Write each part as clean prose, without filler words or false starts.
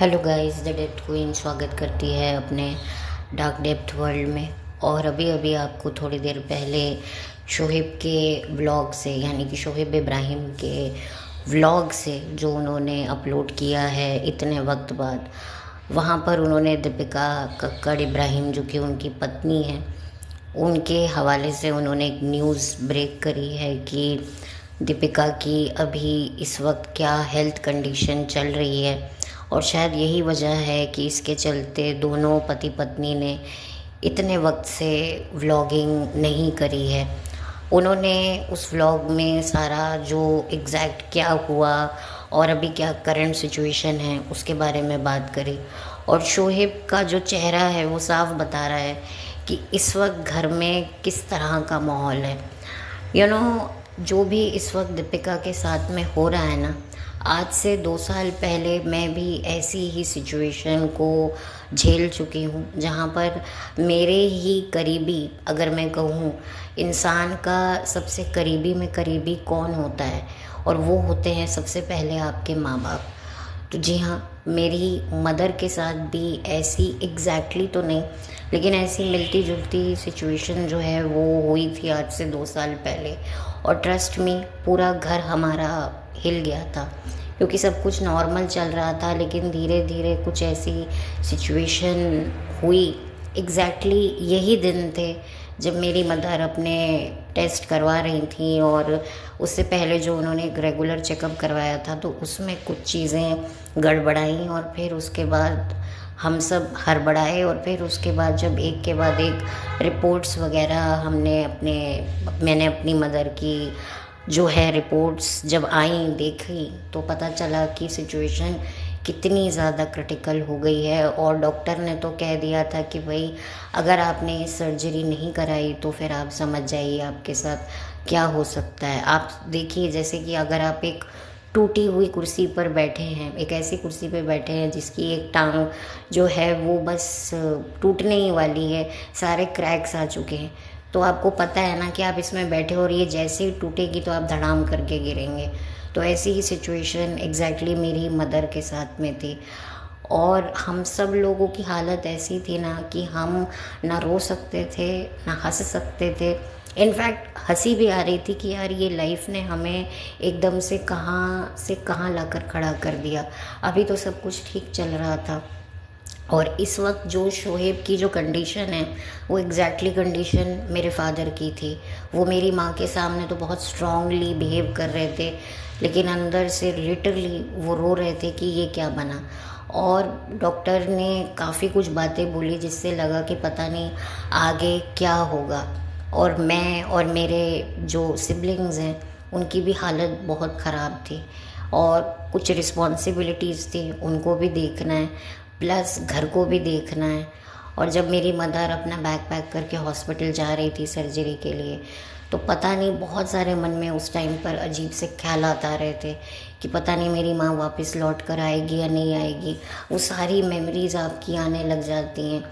Hello guys, the depth queen स्वागत करती है अपने डार्क डेप्थ वर्ल्ड में। और अभी अभी आपको थोड़ी देर पहले शोहेब के व्लॉग से, यानी कि शोहेब इब्राहिम के व्लॉग से जो उन्होंने अपलोड किया है इतने वक्त बाद, वहाँ पर उन्होंने दीपिका कक्कड़ इब्राहिम जो कि उनकी पत्नी है, उनके हवाले से उन्होंने एक न्यूज़ ब्रेक करी है कि दीपिका की अभी इस वक्त क्या हेल्थ कंडीशन चल रही है। और शायद यही वजह है कि इसके चलते दोनों पति पत्नी ने इतने वक्त से व्लॉगिंग नहीं करी है। उन्होंने उस व्लॉग में सारा जो एग्जैक्ट क्या हुआ और अभी क्या करंट सिचुएशन है उसके बारे में बात करी। और शोहेब का जो चेहरा है वो साफ बता रहा है कि इस वक्त घर में किस तरह का माहौल है। जो भी इस वक्त दीपिका के साथ में हो रहा है ना, आज से 2 साल पहले मैं भी ऐसी ही सिचुएशन को झेल चुकी हूँ, जहाँ पर मेरे ही करीबी, अगर मैं कहूँ, इंसान का सबसे करीबी में करीबी कौन होता है, और वो होते हैं सबसे पहले आपके माँ बाप। तो जी हाँ, मेरी मदर के साथ भी ऐसी एग्जैक्टली तो नहीं, लेकिन ऐसी मिलती जुलती सिचुएशन जो है वो हुई थी आज से 2 साल पहले। और ट्रस्ट मी, पूरा घर हमारा हिल गया था, क्योंकि सब कुछ नॉर्मल चल रहा था, लेकिन धीरे धीरे कुछ ऐसी सिचुएशन हुई। एग्जैक्टली यही दिन थे जब मेरी मदर अपने टेस्ट करवा रही थी, और उससे पहले जो उन्होंने एक रेगुलर चेकअप करवाया था तो उसमें कुछ चीज़ें गड़बड़ाई, और फिर उसके बाद हम सब हड़बड़ाए। और फिर उसके बाद जब एक के बाद एक रिपोर्ट्स वगैरह मैंने अपनी मदर की जो है रिपोर्ट्स जब आई देखी, तो पता चला कि सिचुएशन कितनी ज़्यादा क्रिटिकल हो गई है। और डॉक्टर ने तो कह दिया था कि भाई, अगर आपने सर्जरी नहीं कराई तो फिर आप समझ जाइए आपके साथ क्या हो सकता है। आप देखिए, जैसे कि अगर आप एक टूटी हुई कुर्सी पर बैठे हैं, एक ऐसी कुर्सी पर बैठे हैं जिसकी एक टांग जो है वो बस टूटने ही वाली है, सारे क्रैक्स आ चुके हैं, तो आपको पता है ना कि आप इसमें बैठे हो और ये जैसे ही टूटेगी तो आप धड़ाम करके गिरेंगे। तो ऐसी ही सिचुएशन एग्जैक्टली मेरी मदर के साथ में थी। और हम सब लोगों की हालत ऐसी थी ना कि हम ना रो सकते थे ना हंस सकते थे। इनफैक्ट हंसी भी आ रही थी कि यार, ये लाइफ ने हमें एकदम से कहाँ लाकर खड़ा कर दिया। अभी तो सब कुछ ठीक चल रहा था, और इस वक्त जो शोहेब की जो कंडीशन है वो एग्जैक्टली कंडीशन मेरे फादर की थी। वो मेरी माँ के सामने तो बहुत स्ट्रांगली बिहेव कर रहे थे, लेकिन अंदर से लिटरली वो रो रहे थे कि ये क्या बना। और डॉक्टर ने काफ़ी कुछ बातें बोली जिससे लगा कि पता नहीं आगे क्या होगा। और मैं और मेरे जो सिबलिंग्स हैं उनकी भी हालत बहुत ख़राब थी, और कुछ रिस्पॉन्सिबिलिटीज़ थी, उनको भी देखना है, प्लस घर को भी देखना है। और जब मेरी मदर अपना बैग पैक करके हॉस्पिटल जा रही थी सर्जरी के लिए, तो पता नहीं, बहुत सारे मन में उस टाइम पर अजीब से ख्यालात आ रहे थे कि पता नहीं मेरी माँ वापस लौट कर आएगी या नहीं आएगी। वो सारी मेमोरीज़ आपकी आने लग जाती हैं।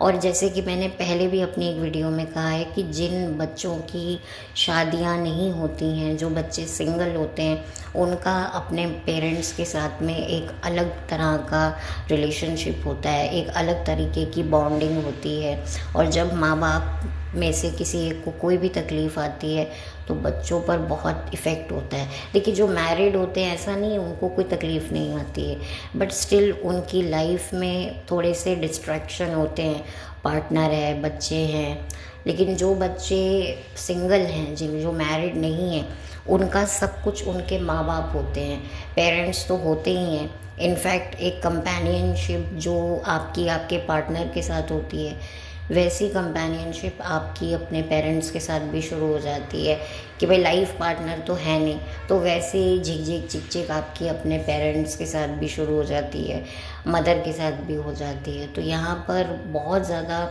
और जैसे कि मैंने पहले भी अपनी एक वीडियो में कहा है कि जिन बच्चों की शादियां नहीं होती हैं, जो बच्चे सिंगल होते हैं, उनका अपने पेरेंट्स के साथ में एक अलग तरह का रिलेशनशिप होता है, एक अलग तरीके की बॉन्डिंग होती है। और जब माँ बाप में से किसी एक को कोई भी तकलीफ़ आती है तो बच्चों पर बहुत इफ़ेक्ट होता है। देखिए, जो मैरिड होते हैं ऐसा नहीं है उनको कोई तकलीफ़ नहीं आती है, बट स्टिल उनकी लाइफ में थोड़े से डिस्ट्रैक्शन होते हैं, पार्टनर है, बच्चे हैं। लेकिन जो बच्चे सिंगल हैं, जिन जो मैरिड नहीं हैं, उनका सब कुछ उनके माँ बाप होते हैं, पेरेंट्स तो होते ही हैं। इनफैक्ट एक कंपेनियनशिप जो आपकी आपके पार्टनर के साथ होती है, वैसी कंपेनियनशिप आपकी अपने पेरेंट्स के साथ भी शुरू हो जाती है कि भाई लाइफ पार्टनर तो है नहीं, तो वैसे ही झिक झिक चिक आपकी अपने पेरेंट्स के साथ भी शुरू हो जाती है, मदर के साथ भी हो जाती है। तो यहाँ पर बहुत ज़्यादा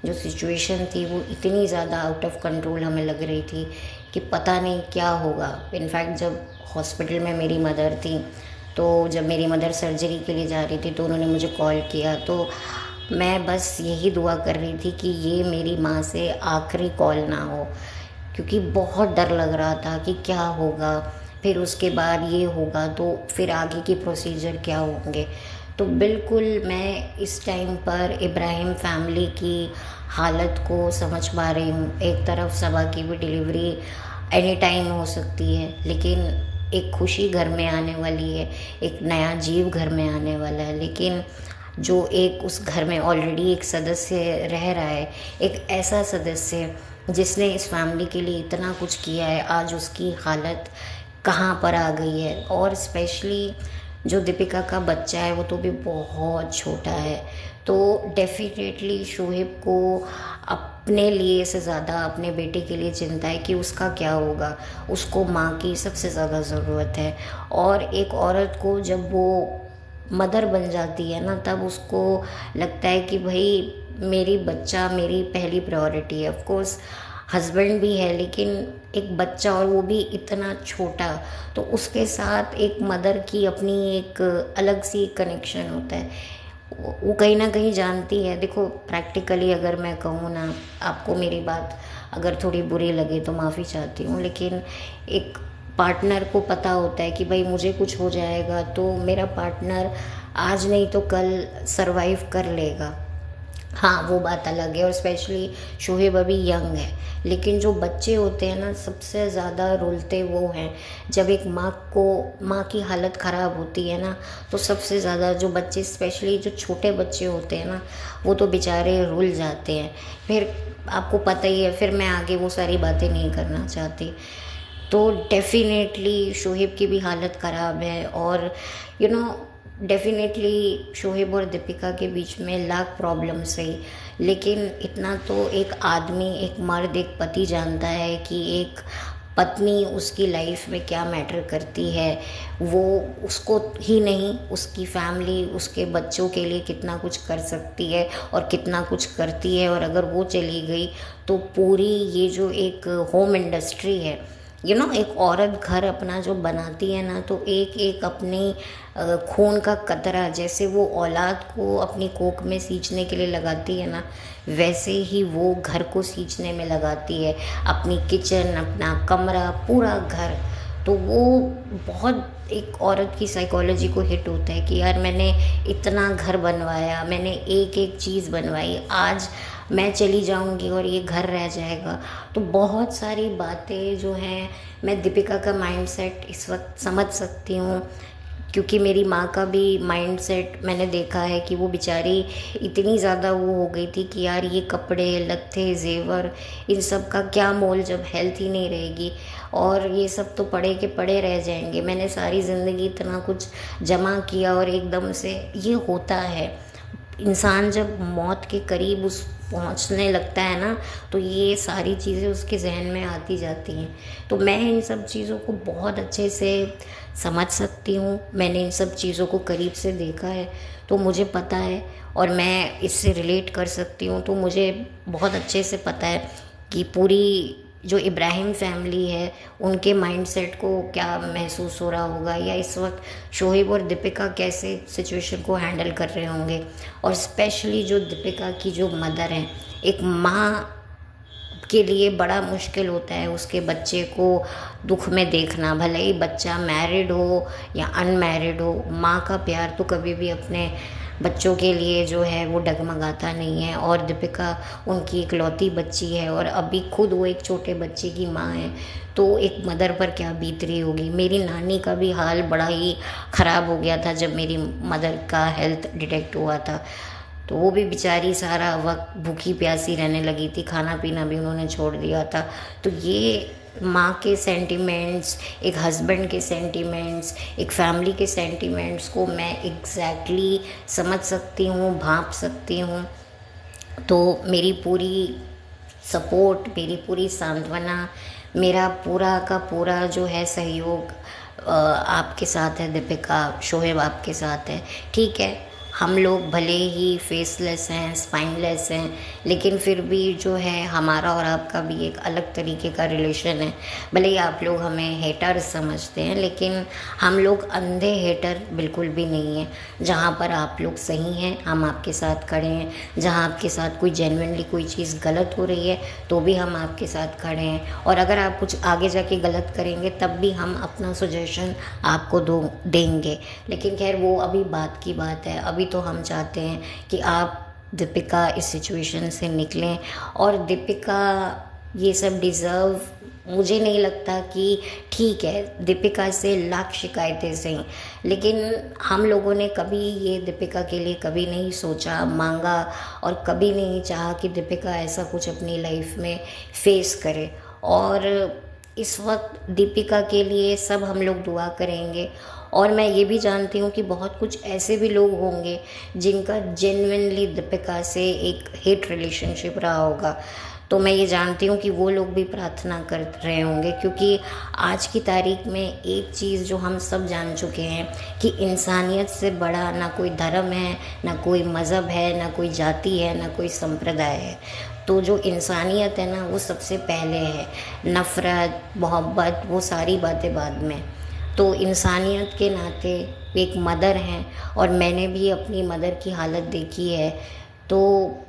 जो सिचुएशन थी वो इतनी ज़्यादा आउट ऑफ कंट्रोल हमें लग रही थी कि पता नहीं क्या होगा। इनफैक्ट जब हॉस्पिटल में मेरी मदर थी, तो जब मेरी मदर सर्जरी के लिए जा रही थी तो उन्होंने मुझे कॉल किया, तो मैं बस यही दुआ कर रही थी कि ये मेरी माँ से आखिरी कॉल ना हो, क्योंकि बहुत डर लग रहा था कि क्या होगा, फिर उसके बाद ये होगा तो फिर आगे की प्रोसीजर क्या होंगे। तो बिल्कुल मैं इस टाइम पर इब्राहिम फैमिली की हालत को समझ पा रही हूँ। एक तरफ सबा की भी डिलीवरी एनी टाइम हो सकती है, लेकिन एक खुशी घर में आने वाली है, एक नया जीव घर में आने वाला है। लेकिन जो एक उस घर में ऑलरेडी एक सदस्य रह रहा है, एक ऐसा सदस्य जिसने इस फैमिली के लिए इतना कुछ किया है, आज उसकी हालत कहाँ पर आ गई है। और स्पेशली जो दीपिका का बच्चा है वो तो भी बहुत छोटा है। तो डेफिनेटली शोहेब को अपने लिए से ज़्यादा अपने बेटे के लिए चिंता है कि उसका क्या होगा। उसको माँ की सबसे ज़्यादा ज़रूरत है। और एक औरत को जब वो मदर बन जाती है ना, तब उसको लगता है कि भाई मेरी बच्चा मेरी पहली प्रायोरिटी है। ऑफ कोर्स हस्बैंड भी है, लेकिन एक बच्चा और वो भी इतना छोटा, तो उसके साथ एक मदर की अपनी एक अलग सी कनेक्शन होता है। वो कहीं ना कहीं जानती है। देखो प्रैक्टिकली अगर मैं कहूँ ना, आपको मेरी बात अगर थोड़ी बुरी लगे तो माफ़ी चाहती हूँ, लेकिन एक पार्टनर को पता होता है कि भाई मुझे कुछ हो जाएगा तो मेरा पार्टनर आज नहीं तो कल सरवाइव कर लेगा। हाँ वो बात अलग है। और स्पेशली शोहेब अभी यंग है, लेकिन जो बच्चे होते हैं ना, सबसे ज़्यादा रुलते वो हैं। जब एक माँ की हालत ख़राब होती है ना, तो सबसे ज़्यादा जो बच्चे, स्पेशली जो छोटे बच्चे होते हैं ना, वो तो बेचारे रुल जाते हैं। फिर आपको पता ही है, फिर मैं आगे वो सारी बातें नहीं करना चाहती। तो डेफिनेटली शोहेब की भी हालत ख़राब है। और यू नो डेफिनेटली शोहेब और दीपिका के बीच में लाख प्रॉब्लम्स है, लेकिन इतना तो एक आदमी, एक मर्द, एक पति जानता है कि एक पत्नी उसकी लाइफ में क्या मैटर करती है। वो उसको ही नहीं, उसकी फैमिली, उसके बच्चों के लिए कितना कुछ कर सकती है और कितना कुछ करती है। और अगर वो चली गई तो पूरी ये जो एक होम इंडस्ट्री है, एक औरत घर अपना जो बनाती है ना, तो एक एक अपनी खून का कतरा जैसे वो औलाद को अपनी कोख में सींचने के लिए लगाती है ना, वैसे ही वो घर को सींचने में लगाती है। अपनी किचन, अपना कमरा, पूरा घर। तो वो बहुत एक औरत की साइकोलॉजी को हिट होता है कि यार मैंने इतना घर बनवाया, मैंने एक एक चीज़ बनवाई, आज मैं चली जाऊंगी और ये घर रह जाएगा। तो बहुत सारी बातें जो हैं, मैं दीपिका का माइंडसेट इस वक्त समझ सकती हूँ, क्योंकि मेरी माँ का भी माइंडसेट मैंने देखा है कि वो बेचारी इतनी ज़्यादा वो हो गई थी कि यार ये कपड़े लत्ते जेवर इन सब का क्या मोल जब हेल्थ ही नहीं रहेगी, और ये सब तो पड़े के पड़े रह जाएंगे। मैंने सारी ज़िंदगी इतना कुछ जमा किया और एकदम से ये होता है। इंसान जब मौत के करीब उस पहुंचने लगता है ना, तो ये सारी चीज़ें उसके जहन में आती जाती हैं। तो मैं इन सब चीज़ों को बहुत अच्छे से समझ सकती हूँ। मैंने इन सब चीज़ों को करीब से देखा है, तो मुझे पता है और मैं इससे रिलेट कर सकती हूँ। तो मुझे बहुत अच्छे से पता है कि पूरी जो इब्राहिम फैमिली है उनके माइंडसेट को क्या महसूस हो रहा होगा, या इस वक्त शोहेब और दीपिका कैसे सिचुएशन को हैंडल कर रहे होंगे। और स्पेशली जो दीपिका की जो मदर हैं, एक माँ के लिए बड़ा मुश्किल होता है उसके बच्चे को दुख में देखना। भले ही बच्चा मैरिड हो या अनमैरिड हो, माँ का प्यार तो कभी भी अपने बच्चों के लिए जो है वो डगमगाता नहीं है। और दीपिका उनकी इकलौती बच्ची है और अभी खुद वो एक छोटे बच्चे की माँ है, तो एक मदर पर क्या बीत रही होगी। मेरी नानी का भी हाल बड़ा ही ख़राब हो गया था जब मेरी मदर का हेल्थ डिटेक्ट हुआ था, तो वो भी बेचारी सारा वक्त भूखी प्यासी रहने लगी थी, खाना पीना भी उन्होंने छोड़ दिया था। तो ये माँ के सेंटिमेंट्स, एक हस्बैंड के सेंटिमेंट्स, एक फैमिली के सेंटिमेंट्स को मैं एग्जैक्टली समझ सकती हूँ, भांप सकती हूँ। तो मेरी पूरी सपोर्ट, मेरी पूरी सांत्वना, मेरा पूरा का पूरा जो है सहयोग आपके साथ है दीपिका, शोहेब आपके साथ है। ठीक है, हम लोग भले ही फेसलेस हैं, स्पाइनलेस हैं, लेकिन फिर भी जो है हमारा और आपका भी एक अलग तरीके का रिलेशन है। भले ही आप लोग हमें हेटर समझते हैं, लेकिन हम लोग अंधे हेटर बिल्कुल भी नहीं हैं। जहाँ पर आप लोग सही हैं हम आपके साथ खड़े हैं, जहाँ आपके साथ कोई जेन्युइनली कोई चीज़ गलत हो रही है तो भी हम आपके साथ खड़े हैं, और अगर आप कुछ आगे जाके गलत करेंगे तब भी हम अपना सजेशन आपको देंगे। लेकिन खैर वो अभी बात की बात है। अभी तो हम चाहते हैं कि आप दीपिका इस सिचुएशन से निकलें, और दीपिका ये सब डिज़र्व, मुझे नहीं लगता कि ठीक है दीपिका से लाख शिकायतें सही, लेकिन हम लोगों ने कभी ये दीपिका के लिए कभी नहीं सोचा, मांगा, और कभी नहीं चाहा कि दीपिका ऐसा कुछ अपनी लाइफ में फेस करे। और इस वक्त दीपिका के लिए सब हम लोग दुआ करेंगे। और मैं ये भी जानती हूँ कि बहुत कुछ ऐसे भी लोग होंगे जिनका जेन्युइनली दीपिका से एक हेट रिलेशनशिप रहा होगा, तो मैं ये जानती हूँ कि वो लोग भी प्रार्थना कर रहे होंगे, क्योंकि आज की तारीख में एक चीज़ जो हम सब जान चुके हैं कि इंसानियत से बड़ा ना कोई धर्म है, ना कोई मज़हब है, ना कोई जाति है, ना कोई संप्रदाय है। तो जो इंसानियत है ना वो सबसे पहले है, नफ़रत, मोहब्बत, वो सारी बातें बाद में। तो इंसानियत के नाते एक मदर हैं, और मैंने भी अपनी मदर की हालत देखी है, तो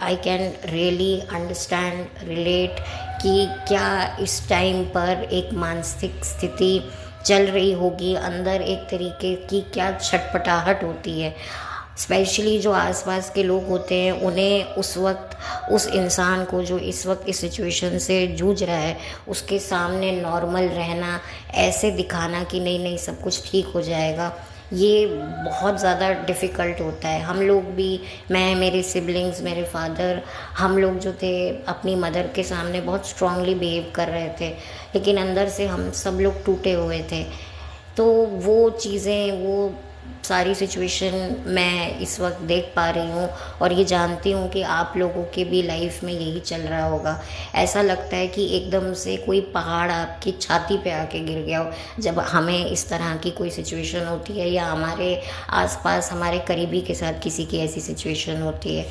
I can really understand, relate कि क्या इस टाइम पर एक मानसिक स्थिति चल रही होगी, अंदर एक तरीके की क्या छटपटाहट होती है। स्पेशली जो आसपास के लोग होते हैं उन्हें उस वक्त उस इंसान को जो इस वक्त इस सिचुएशन से जूझ रहा है उसके सामने नॉर्मल रहना, ऐसे दिखाना कि नहीं नहीं सब कुछ ठीक हो जाएगा, ये बहुत ज़्यादा डिफ़िकल्ट होता है। हम लोग भी, मैं, मेरे सिबलिंग्स, मेरे फादर, हम लोग जो थे अपनी मदर के सामने बहुत स्ट्रांगली बिहेव कर रहे थे, लेकिन अंदर से हम सब लोग टूटे हुए थे। तो वो चीज़ें, वो सारी सिचुएशन मैं इस वक्त देख पा रही हूँ, और ये जानती हूँ कि आप लोगों के भी लाइफ में यही चल रहा होगा। ऐसा लगता है कि एकदम से कोई पहाड़ आपकी छाती पे आके गिर गया हो जब हमें इस तरह की कोई सिचुएशन होती है, या हमारे आसपास हमारे करीबी के साथ किसी की ऐसी सिचुएशन होती है।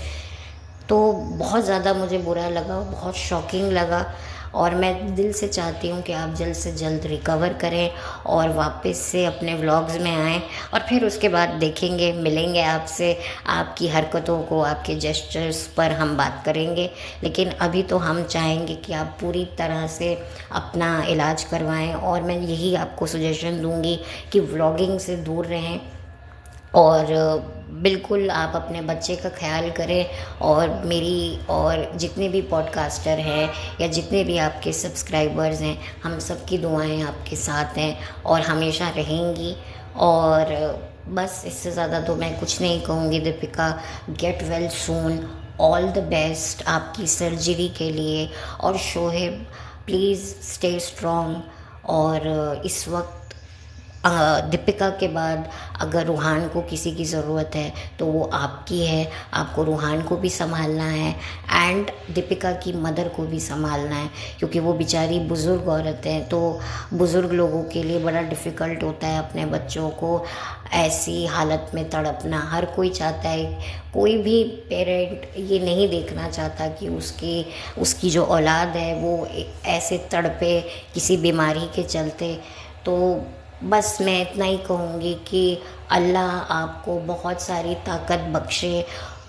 तो बहुत ज़्यादा मुझे बुरा लगा, बहुत शॉकिंग लगा, और मैं दिल से चाहती हूँ कि आप जल्द से जल्द रिकवर करें और वापस से अपने व्लॉग्स में आएँ, और फिर उसके बाद देखेंगे, मिलेंगे आपसे, आपकी हरकतों को, आपके जेस्चर्स पर हम बात करेंगे। लेकिन अभी तो हम चाहेंगे कि आप पूरी तरह से अपना इलाज करवाएं, और मैं यही आपको सजेशन दूंगी कि व्लॉगिंग से दूर रहें, और बिल्कुल आप अपने बच्चे का ख्याल करें। और मेरी और जितने भी पॉडकास्टर हैं या जितने भी आपके सब्सक्राइबर्स हैं, हम सब की दुआएं आपके साथ हैं और हमेशा रहेंगी। और बस इससे ज़्यादा तो मैं कुछ नहीं कहूँगी। Deepika, get well soon, all the best आपकी सर्जरी के लिए। और शोहेब, प्लीज़ स्टे स्ट्रॉन्ग। और इस वक्त दीपिका के बाद अगर रूहान को किसी की ज़रूरत है तो वो आपकी है। आपको रूहान को भी संभालना है एंड दीपिका की मदर को भी संभालना है, क्योंकि वो बेचारी बुज़ुर्ग औरत है। तो बुज़ुर्ग लोगों के लिए बड़ा डिफ़िकल्ट होता है अपने बच्चों को ऐसी हालत में तड़पना। हर कोई चाहता है, कोई भी पेरेंट ये नहीं देखना चाहता कि उसकी जो औलाद है वो ऐसे तड़पे किसी बीमारी के चलते। तो बस मैं इतना ही कहूँगी कि अल्लाह आपको बहुत सारी ताकत बख्शे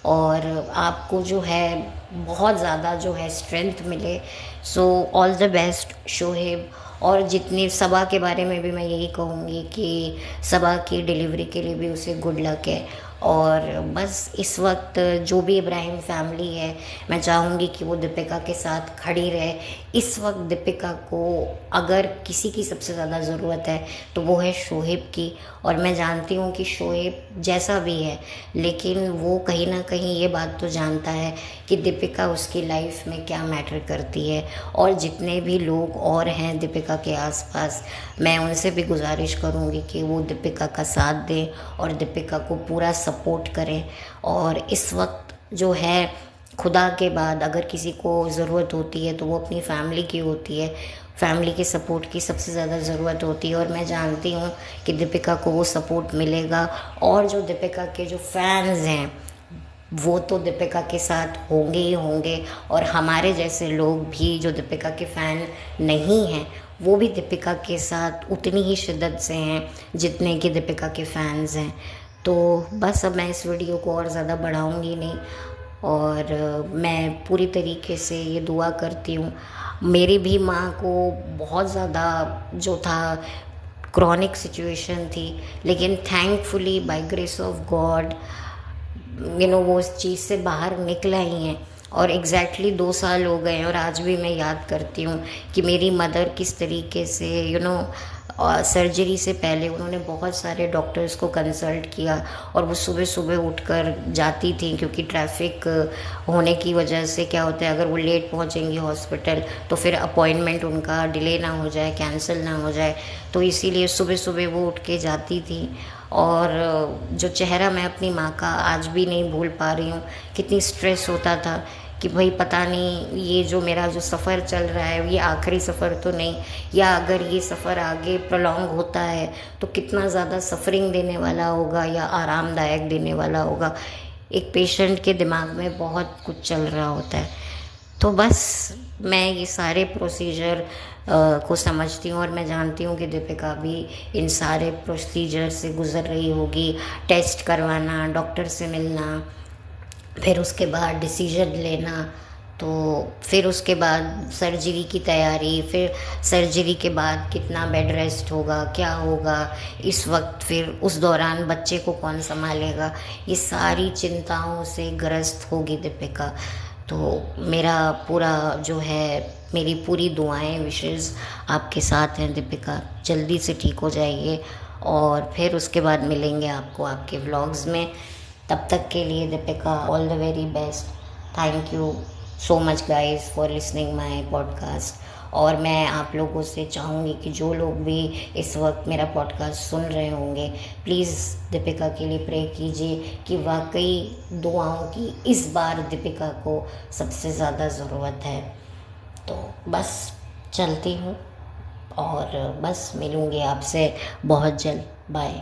और आपको जो है बहुत ज़्यादा जो है स्ट्रेंथ मिले। So all the best Shoaib. और जितनी सबा के बारे में भी मैं यही कहूँगी कि सबा की डिलीवरी के लिए भी उसे गुड लक है। और बस इस वक्त जो भी इब्राहिम फैमिली है, मैं चाहूँगी कि वो दीपिका के साथ खड़ी रहे। इस वक्त दीपिका को अगर किसी की सबसे ज़्यादा ज़रूरत है तो वो है शोहेब की। और मैं जानती हूँ कि शोहेब जैसा भी है, लेकिन वो कहीं ना कहीं ये बात तो जानता है कि दीपिका उसकी लाइफ में क्या मैटर करती है। और जितने भी लोग और हैं दीपिका के आसपास, मैं उनसे भी गुजारिश करूँगी कि वो दीपिका का साथ दें और दीपिका को पूरा सपोर्ट करें। और इस वक्त जो है खुदा के बाद अगर किसी को ज़रूरत होती है तो वो अपनी फैमिली की होती है। फैमिली के सपोर्ट की सबसे ज़्यादा ज़रूरत होती है, और मैं जानती हूँ कि दीपिका को वो सपोर्ट मिलेगा। और जो दीपिका के जो फैंस हैं वो तो दीपिका के साथ होंगे ही होंगे, और हमारे जैसे लोग भी जो दीपिका के फ़ैन नहीं हैं वो भी दीपिका के साथ उतनी ही शिद्दत से हैं जितने कि दीपिका के फैंस हैं। तो बस अब मैं इस वीडियो को और ज़्यादा बढ़ाऊँगी नहीं, और मैं पूरी तरीके से ये दुआ करती हूँ। मेरी भी माँ को बहुत ज़्यादा जो था क्रॉनिक सिचुएशन थी, लेकिन thankfully by grace of God वो उस चीज़ से बाहर निकला ही हैं। और एग्जैक्टली 2 साल हो गए हैं, और आज भी मैं याद करती हूँ कि मेरी मदर किस तरीके से सर्जरी से पहले उन्होंने बहुत सारे डॉक्टर्स को कंसल्ट किया, और वो सुबह सुबह उठकर जाती थी, क्योंकि ट्रैफिक होने की वजह से क्या होता है, अगर वो लेट पहुँचेंगी हॉस्पिटल तो फिर अपॉइंटमेंट उनका डिले ना हो जाए, कैंसिल ना हो जाए, तो इसीलिए सुबह सुबह वो उठ के जाती थी। और जो चेहरा मैं अपनी माँ का आज भी नहीं भूल पा रही हूँ, कितनी स्ट्रेस होता था कि भाई पता नहीं ये जो मेरा जो सफ़र चल रहा है ये आखिरी सफ़र तो नहीं, या अगर ये सफ़र आगे प्रोलॉन्ग होता है तो कितना ज़्यादा सफरिंग देने वाला होगा या आरामदायक देने वाला होगा। एक पेशेंट के दिमाग में बहुत कुछ चल रहा होता है। तो बस मैं ये सारे प्रोसीजर को समझती हूँ, और मैं जानती हूँ कि दीपिका भी इन सारे प्रोसीजर से गुज़र रही होगी। टेस्ट करवाना, डॉक्टर से मिलना, फिर उसके बाद डिसीजन लेना, तो फिर उसके बाद सर्जरी की तैयारी, फिर सर्जरी के बाद कितना बेड रेस्ट होगा, क्या होगा इस वक्त, फिर उस दौरान बच्चे को कौन संभालेगा, ये सारी चिंताओं से ग्रस्त होगी दीपिका। तो मेरा पूरा जो है, मेरी पूरी दुआएं, विशेज़ आपके साथ हैं दीपिका, जल्दी से ठीक हो जाइए, और फिर उसके बाद मिलेंगे आपको आपके व्लॉग्स में। तब तक के लिए Deepika, all the very best. Thank you so much guys for listening my podcast. और मैं आप लोगों से चाहूँगी कि जो लोग भी इस वक्त मेरा पॉडकास्ट सुन रहे होंगे, प्लीज़ दीपिका के लिए प्रे कीजिए कि वाकई दुआओं की इस बार दीपिका को सबसे ज़्यादा ज़रूरत है। तो बस चलती हूँ, और बस मिलूँगी आपसे बहुत जल्द। बाय।